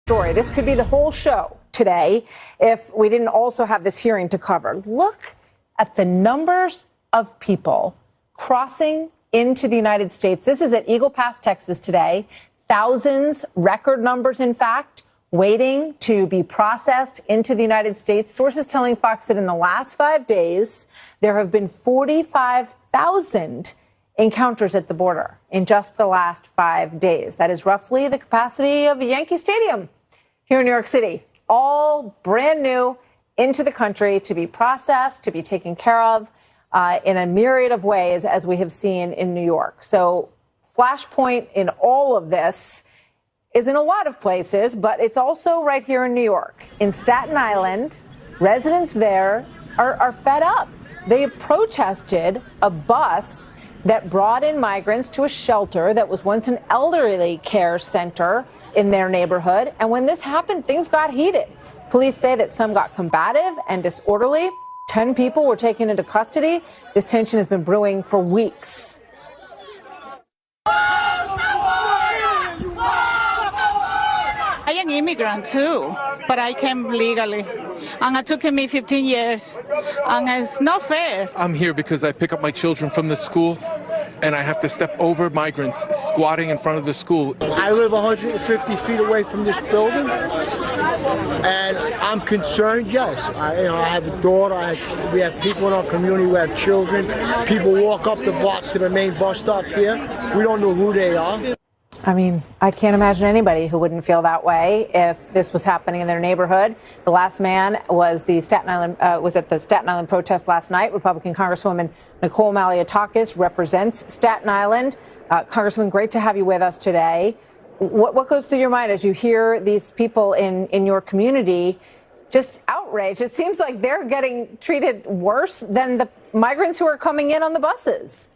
story. This could be the whole show today if we didn't also have this hearing to cover. Look at the numbers of people crossing into the United States. This is at Eagle Pass, Texas today. Thousands, record numbers, in fact, waiting to be processed into the United States. Sources telling Fox that in the last 5 days, there have been 45,000 encounters at the border in just the last 5 days. That is roughly the capacity of Yankee Stadium here in New York City. All brand new into the country to be processed, to be taken care of in a myriad of ways, as we have seen in New York. So flashpoint in all of this is in a lot of places, but it's also right here in New York. In Staten Island, residents there are fed up. They protested a bus that brought in migrants to a shelter that was once an elderly care center in their neighborhood. And when this happened, things got heated. Police say that some got combative and disorderly. 10 people were taken into custody. This tension has been brewing for weeks. I am an immigrant too, but I came legally. And it took me 15 years. And it's not fair. I'm here because I pick up my children from the school and I have to step over migrants squatting in front of the school. I live 150 feet away from this building, and I'm concerned, yes. I have a daughter, we have people in our community, we have children. People walk up the block to the main bus stop here. We don't know who they are. I mean, I can't imagine anybody who wouldn't feel that way if this was happening in their neighborhood. The last man was at the Staten Island protest last night. Republican Congresswoman Nicole Malliotakis represents Staten Island. Congresswoman, great to have you with us today. What goes through your mind as you hear these people in your community just outraged? It seems like they're getting treated worse than the migrants who are coming in on the buses.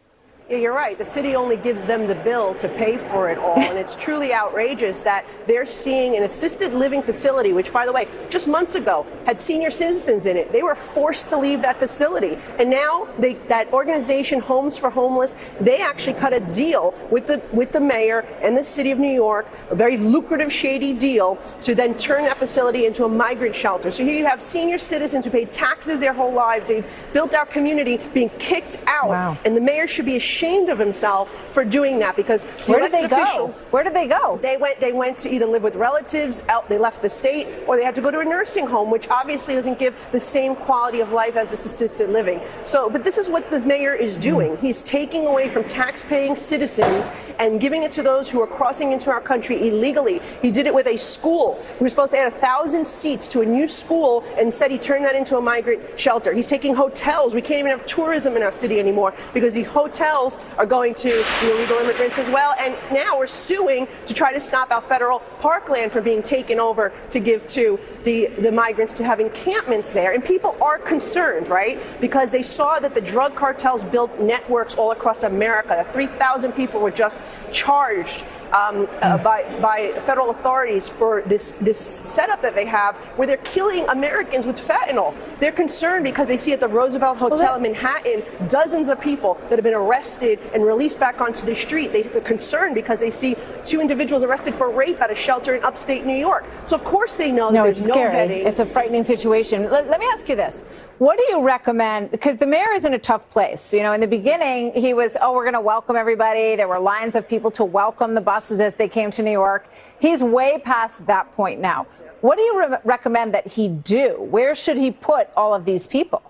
Yeah, you're right. The city only gives them the bill to pay for it all. And it's truly outrageous that they're seeing an assisted living facility, which, by the way, just months ago had senior citizens in it. They were forced to leave that facility. And now that organization, Homes for Homeless, they actually cut a deal with the mayor and the city of New York, a very lucrative, shady deal, to then turn that facility into a migrant shelter. So here you have senior citizens who paid taxes their whole lives. They've built our community being kicked out. Wow. And the mayor should be ashamed of himself for doing that, because where did they go? Where did they go? They went to either live with relatives, they left the state, or they had to go to a nursing home, which obviously doesn't give the same quality of life as this assisted living. So, but this is what the mayor is doing. He's taking away from tax-paying citizens and giving it to those who are crossing into our country illegally. He did it with a school. We were supposed to add 1,000 seats to a new school, and instead he turned that into a migrant shelter. He's taking hotels. We can't even have tourism in our city anymore because the hotels are going to the illegal immigrants as well. And now we're suing to try to stop our federal parkland from being taken over to give to the migrants to have encampments there. And people are concerned, right? Because they saw that the drug cartels built networks all across America. 3,000 people were just charged by federal authorities for this setup that they have where they're killing Americans with fentanyl. They're concerned because they see at the Roosevelt Hotel in Manhattan dozens of people that have been arrested and released back onto the street. They're concerned because they see 2 individuals arrested for rape at a shelter in upstate New York. So of course they know that there's no vetting. It's a frightening situation. Let me ask you this. What do you recommend? Because the mayor is in a tough place. You know, in the beginning, he was, we're going to welcome everybody. There were lines of people to welcome the buses as they came to New York. He's way past that point now. What do you recommend that he do? Where should he put all of these people?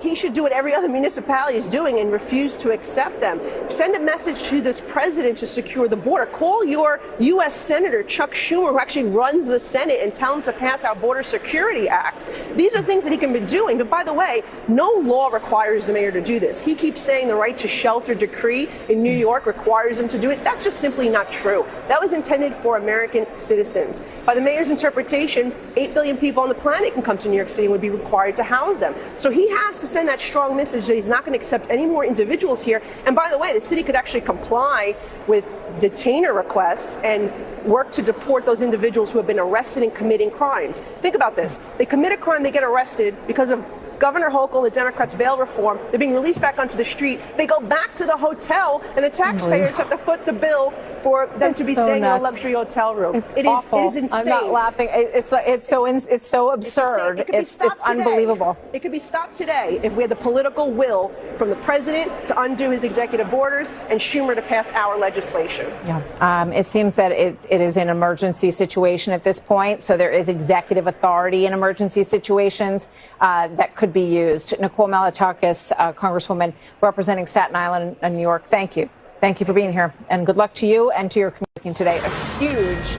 He should do what every other municipality is doing and refuse to accept them. Send a message to this president to secure the border. Call your U.S. Senator Chuck Schumer, who actually runs the Senate, and tell him to pass our Border Security Act. These are things that he can be doing. But by the way, no law requires the mayor to do this. He keeps saying the right to shelter decree in New York requires him to do it. That's just simply not true. That was intended for American citizens. By the mayor's interpretation, 8 billion people on the planet can come to New York City and would be required to house them. So he has to send that strong message that he's not going to accept any more individuals here. And by the way, the city could actually comply with detainer requests and work to deport those individuals who have been arrested and committing crimes. Think about this. They commit a crime, they get arrested because of Governor Hochul and the Democrats bail reform. They're being released back onto the street. They go back to the hotel, and the taxpayers have to foot the bill for them to be staying in a luxury hotel room. It is insane. I'm not laughing. It's so absurd. It's unbelievable. It could be stopped today if we had the political will from the president to undo his executive orders and Schumer to pass our legislation. Yeah. It seems that it is an emergency situation at this point, so there is executive authority in emergency situations that could be used. Nicole Malliotakis, Congresswoman representing Staten Island and New York, thank you. Thank you for being here, and good luck to you and to your community today. A huge